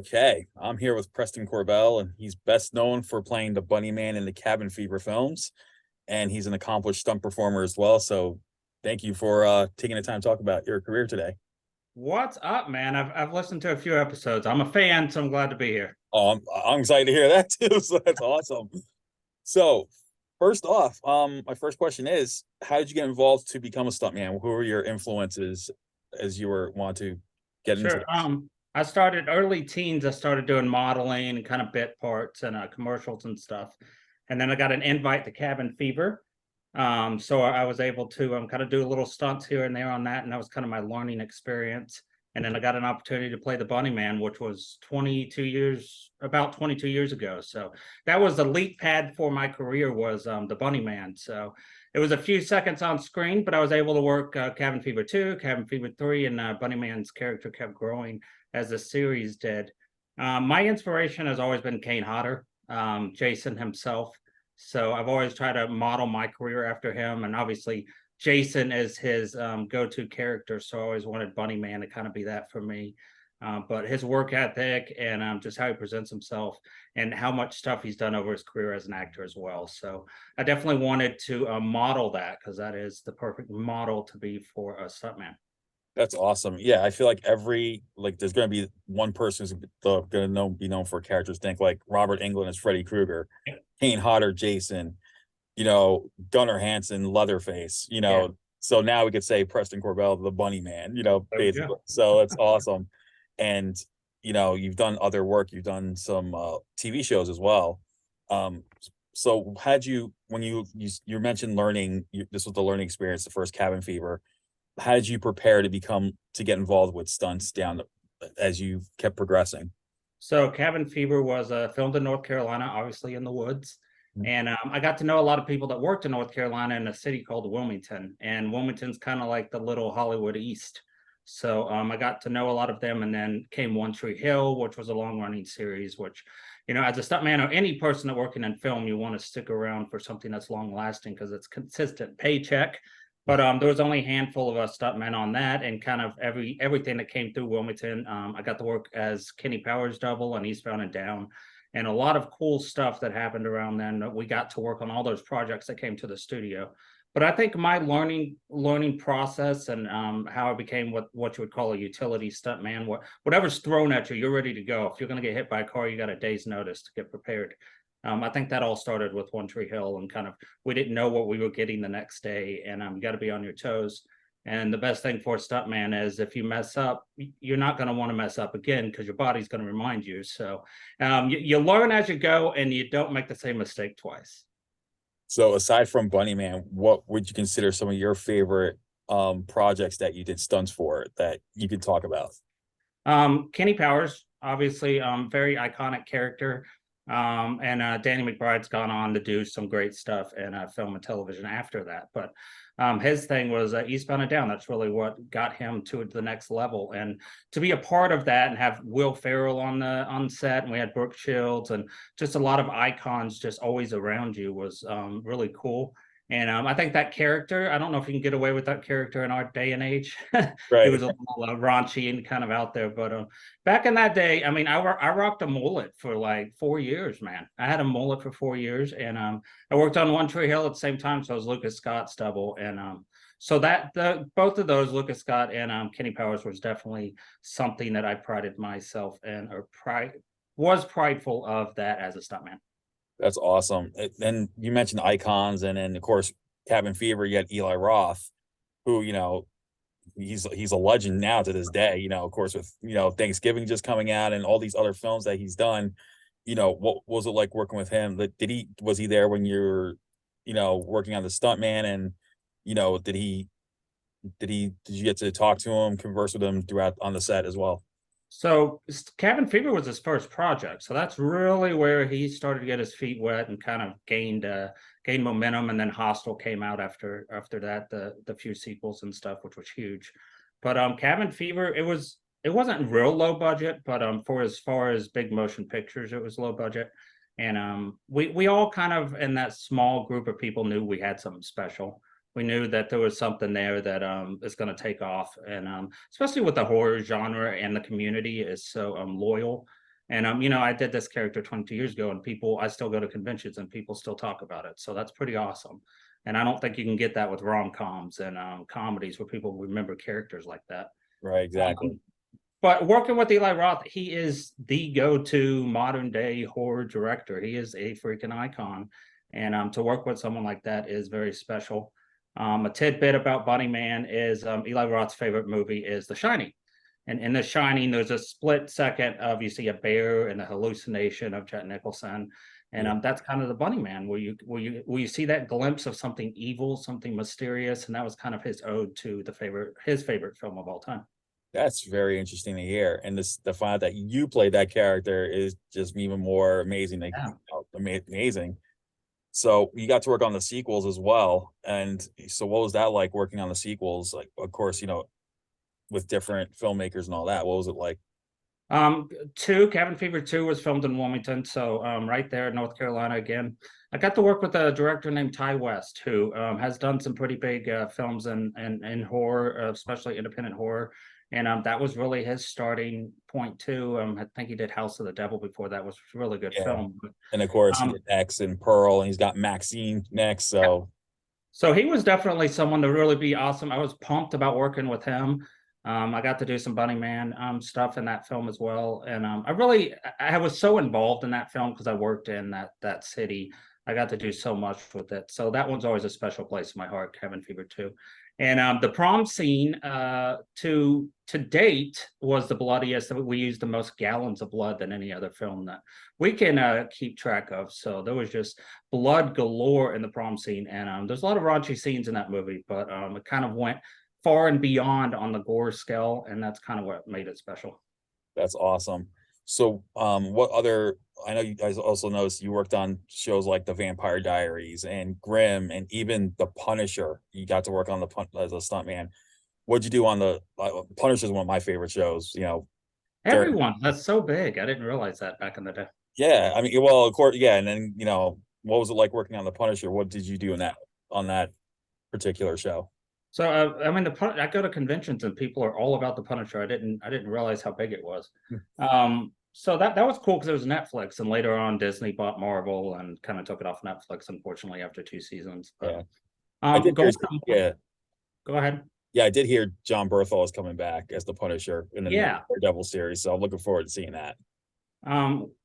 Okay, I'm here with Preston Corbell, and he's best known for playing the Bunny Man in the Cabin Fever films, and he's an accomplished stunt performer as well. So, thank you for taking the time to talk about your career today. What's up, man? I've listened to a few episodes. I'm a fan, so I'm glad to be here. I'm excited to hear that too. So that's awesome. So, first off, my first question is, how did you get involved to become a stuntman? Who were your influences as you were want to get into Sure. this? I started early teens. I started doing modeling and kind of bit parts and commercials and stuff, and then I got an invite to Cabin Fever. So I was able to kind of do a little stunts here and there on that, and that was kind of my learning experience. And then I got an opportunity to play the Bunny Man, which was about 22 years ago. So that was the leap pad for my career was the Bunny Man. So it was a few seconds on screen, but I was able to work Cabin Fever 2, Cabin Fever 3, and Bunny Man's character kept growing as the series did. My inspiration has always been Kane Hodder, Jason himself. So I've always tried to model my career after him. And obviously, Jason is his go-to character. So I always wanted Bunny Man to kind of be that for me. But his work ethic and just how he presents himself and how much stuff he's done over his career as an actor as well. So I definitely wanted to model that because that is the perfect model to be for a stuntman. That's awesome. Yeah, I feel like there's gonna be one person who's be known for characters. Think like Robert Englund as Freddy Krueger, Yeah. Kane Hodder, Jason, Gunnar Hansen, Leatherface, Yeah. So now we could say Preston Corbell, the Bunny Man, There we basically. go. So it's awesome. And you've done other work, you've done some TV shows as well. Um, so had you when you mentioned this was the learning experience, the first Cabin Fever. How did you prepare to get involved with stunts as you kept progressing? So Cabin Fever was filmed in North Carolina, obviously in the woods. Mhm. And I got to know a lot of people that worked in North Carolina in a city called Wilmington. And Wilmington's kind of like the little Hollywood East. So I got to know a lot of them. And then came One Tree Hill, which was a long running series, which, as a stuntman or any person that working in film, you want to stick around for something that's long lasting because it's consistent paycheck. But there was only a handful of us stuntmen on that, and kind of everything that came through Wilmington. I got to work as Kenny Powers double on Eastbound and Down, and a lot of cool stuff that happened around then. We got to work on all those projects that came to the studio. But I think my learning process and how I became what you would call a utility stuntman, whatever's thrown at you, you're ready to go. If you're going to get hit by a car, you got a day's notice to get prepared. I think that all started with One Tree Hill and kind of we didn't know what we were getting the next day, and you got to be on your toes. And the best thing for a stuntman is if you mess up, you're not going to want to mess up again because your body's going to remind you. So you learn as you go, and you don't make the same mistake twice. So aside from Bunny Man, what would you consider some of your favorite projects that you did stunts for that you could talk about? Kenny Powers, obviously, very iconic character. And Danny McBride's gone on to do some great stuff in film and television after that. But his thing was Eastbound and Down. That's really what got him to the next level. And to be a part of that and have Will Ferrell on set, and we had Brooke Shields and just a lot of icons just always around you was really cool. And I think that character, I don't know if you can get away with that character in our day and age. He Right. was a little raunchy and kind of out there, but back in that day, I mean, I rocked a mullet for like 4 years, man. I had a mullet for 4 years, and I worked on One Tree Hill at the same time, so I was Lucas Scott's double, and so that the both of those, Lucas Scott and Kenny Powers, was definitely something that I prided myself in, or was prideful of that as a stuntman. That's awesome. And you mentioned icons, and then of course Cabin Fever. You got Eli Roth, who he's a legend now to this day. Of course, with Thanksgiving just coming out and all these other films that he's done. What was it like working with him? Was he there when you're working on the stuntman, and did you get to talk to him, converse with him throughout on the set as well? So Cabin Fever was his first project, so that's really where he started to get his feet wet and kind of gained momentum. And then Hostel came out after that, the few sequels and stuff, which was huge. But Cabin Fever, it wasn't real low budget, but for as far as big motion pictures, it was low budget. And we all kind of in that small group of people knew we had something special. We knew that there was something there that is going to take off, and especially with the horror genre, and the community is so loyal. And I did this character 22 years ago, and I still go to conventions and people still talk about it. So that's pretty awesome. And I don't think you can get that with rom-coms and comedies where people remember characters like that. Right, exactly. Um, but working with Eli Roth, he is the go-to modern day horror director. He is a freaking icon. And to work with someone like that is very special. A tidbit about Bunny Man is Eli Roth's favorite movie is The Shining. And in The Shining, there's a split second of you see a bear and the hallucination of Jack Nicholson. And Yeah, that's kind of the Bunny Man, where you see that glimpse of something evil, something mysterious, and that was kind of his ode to his favorite film of all time. that's very interesting to hear. And the fact that you played that character is just even more amazing. Like, Yeah. amazing. So you got to work on the sequels as well. And so what was that like working on the sequels? Like, of course, with different filmmakers and all that. What was it like? Cabin Fever 2 was filmed in Wilmington, so right there in North Carolina again. I got to work with a director named Ty West, who has done some pretty big films in horror, especially independent horror. And that was really his starting point too. I think he did House of the Devil before that, was a really good Yeah. film. But, And of course, he um, did X and Pearl, and he's got Maxine next. yeah, So so he was definitely someone to really be awesome. I was pumped about working with him. I got to do some Bunny Man stuff in that film as well, and I was so involved in that film because I worked in that city. I got to do so much with it, so that one's always a special place in my heart. Cabin Fever 2, and the prom scene to date was the bloodiest. We used the most gallons of blood than any other film that we can keep track of. So there was just blood galore in the prom scene, and there's a lot of raunchy scenes in that movie, but it kind of went far and beyond on the gore scale, and that's kind of what made it special. that's awesome. So, what other? I know you guys also noticed you worked on shows like The Vampire Diaries and Grimm, and even The Punisher. You got to work on as a stuntman. What'd you do on the Punisher? Is one of my favorite shows. During Everyone, that's so big. I didn't realize that back in the day. yeah, I mean, well, of course, yeah, and then what was it like working on The Punisher? What did you do on that particular show? So I go to conventions and people are all about the Punisher. I didn't realize how big it was. So that was cool because it was Netflix, and later on Disney bought Marvel and kind of took it off Netflix, unfortunately, after 2 seasons. But Yeah, I did hear. going to, Yeah, go ahead. yeah, I did hear John Berthel is coming back as the Punisher in the new Yeah. Daredevil series, so I'm looking forward to seeing that.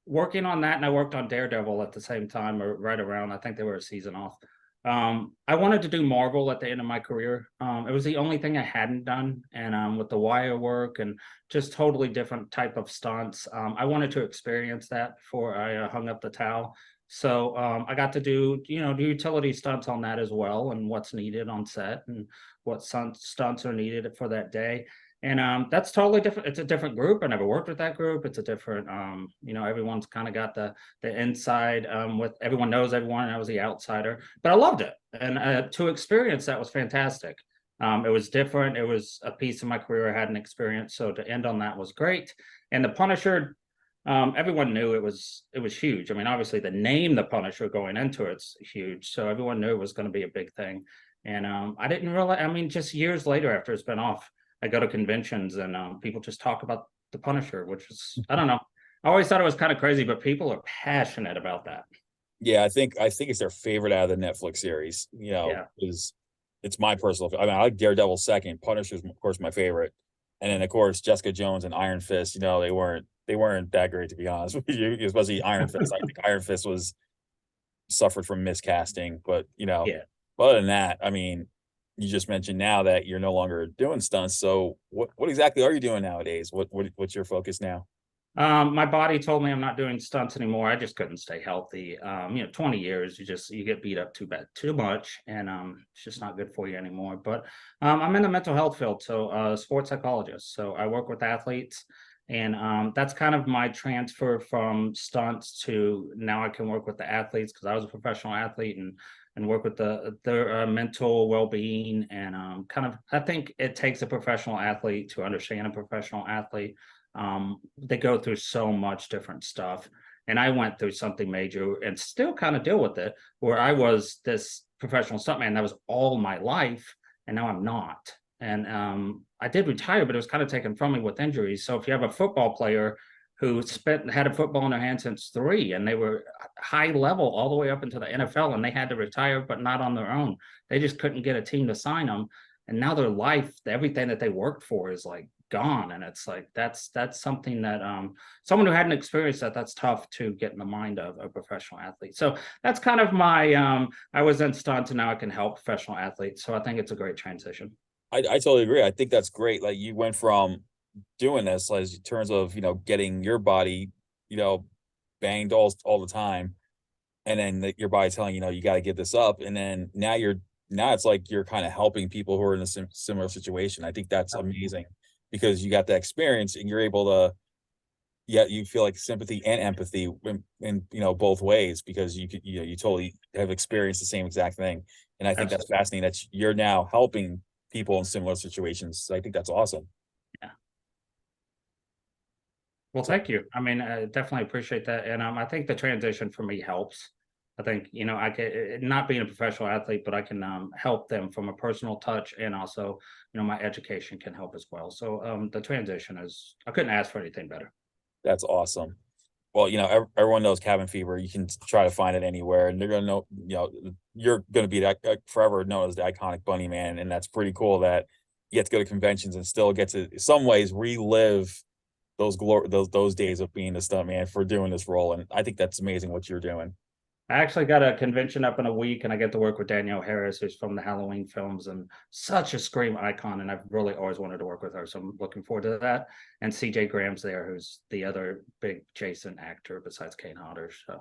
Working on that, and I worked on Daredevil at the same time, or right around. I think they were a season off. I wanted to do Marvel at the end of my career. It was the only thing I hadn't done, and with the wire work and just totally different type of stunts, I wanted to experience that before I hung up the towel. So I got to do the utility stunts on that as well, and what's needed on set, and what stunts are needed for that day. And that's totally different. It's a different group. I never worked with that group. It's a different, everyone's kind of got the inside with everyone knows everyone, and I was the outsider, but I loved it. And to experience that was fantastic. It was different. It was a piece of my career I hadn't experienced. So to end on that was great. And the Punisher, everyone knew it was huge. I mean, obviously the name The Punisher going into it's huge. So everyone knew it was going to be a big thing. And I didn't realize, I mean, just years later after it's been off, I go to conventions and people just talk about the Punisher, which is, I don't know. I always thought it was kind of crazy, but people are passionate about that. Yeah, I think it's their favorite out of the Netflix series. Yeah. Is it's my personal. I mean, I like Daredevil second. Punisher's of course my favorite, and then of course Jessica Jones and Iron Fist. They weren't that great to be honest with you, especially Iron Fist. I think Iron Fist was suffered from miscasting, but Yeah. other than that, I mean, you just mentioned now that you're no longer doing stunts. So what exactly are you doing nowadays? What's your focus now? My body told me I'm not doing stunts anymore. I just couldn't stay healthy. 20 years, you get beat up too much, and it's just not good for you anymore. But I'm in the mental health field, so sports psychologist. So I work with athletes, and that's kind of my transfer from stunts to now I can work with the athletes because I was a professional athlete and work with their mental well-being, and kind of I think it takes a professional athlete to understand a professional athlete. They go through so much different stuff, and I went through something major and still kind of deal with it, where I was this professional stuntman that was all my life, and now I'm not. And I did retire, but it was kind of taken from me with injuries. So if you have a football player who had a football in their hand since 3, and they were high level all the way up into the NFL, and they had to retire, but not on their own. They just couldn't get a team to sign them, and now their life, everything that they worked for, is like gone. And it's like that's something that someone who hadn't experienced that's tough to get in the mind of a professional athlete. So that's kind of my I was in stunts, and now I can help professional athletes. So I think it's a great transition. I totally agree. I think that's great. Like you went from doing this as in terms of, getting your body, banged all the time, and then your body telling you got to give this up, and then now it's like you're kind of helping people who are in a similar situation. I think that's amazing because you got that experience and you're able to, yeah, you feel like sympathy and empathy in both ways because you totally have experienced the same exact thing. And I think that's fascinating that you're now helping people in similar situations. So I think that's awesome. Yeah. Well, thank you. I mean, I definitely appreciate that. And I think the transition for me helps. I think, I can, not being a professional athlete, but I can help them from a personal touch, and also, my education can help as well. So the transition I couldn't ask for anything better. That's awesome. Well, everyone knows cabin fever. You can try to find it anywhere, and they're gonna know. You're gonna be that forever known as the iconic Bunny Man, and that's pretty cool that you get to go to conventions and still get to, in some ways, relive those days of being the stuntman for doing this role. And I think that's amazing what you're doing. I actually got a convention up in a week, and I get to work with Danielle Harris, who's from the Halloween films and such a Scream icon. And I've really always wanted to work with her. So I'm looking forward to that. And CJ Graham's there, who's the other big Jason actor besides Kane Hodder. So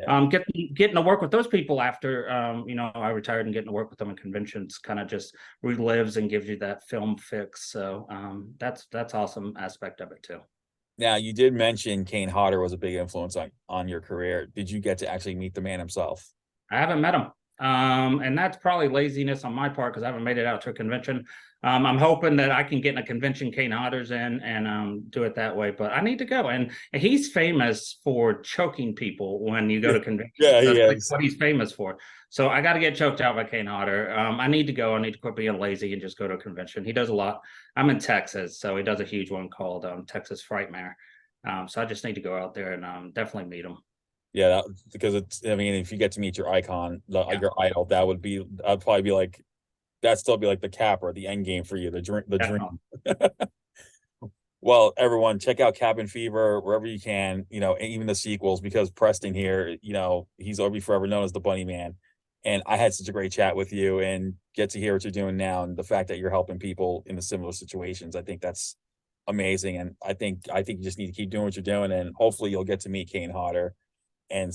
Yeah. getting to work with those people after, I retired, and getting to work with them in conventions kind of just relives and gives you that film fix. So that's awesome aspect of it too. Now, you did mention Kane Hodder was a big influence on your career. Did you get to actually meet the man himself? I haven't met him. And that's probably laziness on my part because I haven't made it out to a convention. I'm hoping that I can get in a convention Kane Hodder's in and do it that way, but I need to go. And he's famous for choking people when you go to conventions. Yeah, he That's like is. what he's famous for. So I got to get choked out by Kane Hodder. I need to go. I need to quit being lazy and just go to a convention. He does a lot. I'm in Texas, so he does a huge one called Texas Frightmare. So I just need to go out there and definitely meet him. Yeah, because I mean, if you get to meet your icon, your idol, I'd probably be like, that'd still be like the cap or the end game for you, the dream. Well, everyone, check out Cabin Fever wherever you can, even the sequels, because Preston here, he's already forever known as the Bunny Man. And I had such a great chat with you and get to hear what you're doing now, and the fact that you're helping people in the similar situations. I think that's amazing. And I think you just need to keep doing what you're doing, and hopefully you'll get to meet Kane Hodder and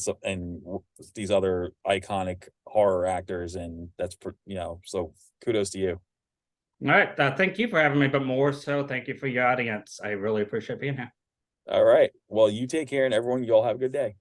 these other iconic horror actors, and that's so kudos to you. All right. Thank you for having me, but more so, thank you for your audience. I really appreciate being here. All right, well, you take care, and everyone, you all have a good day.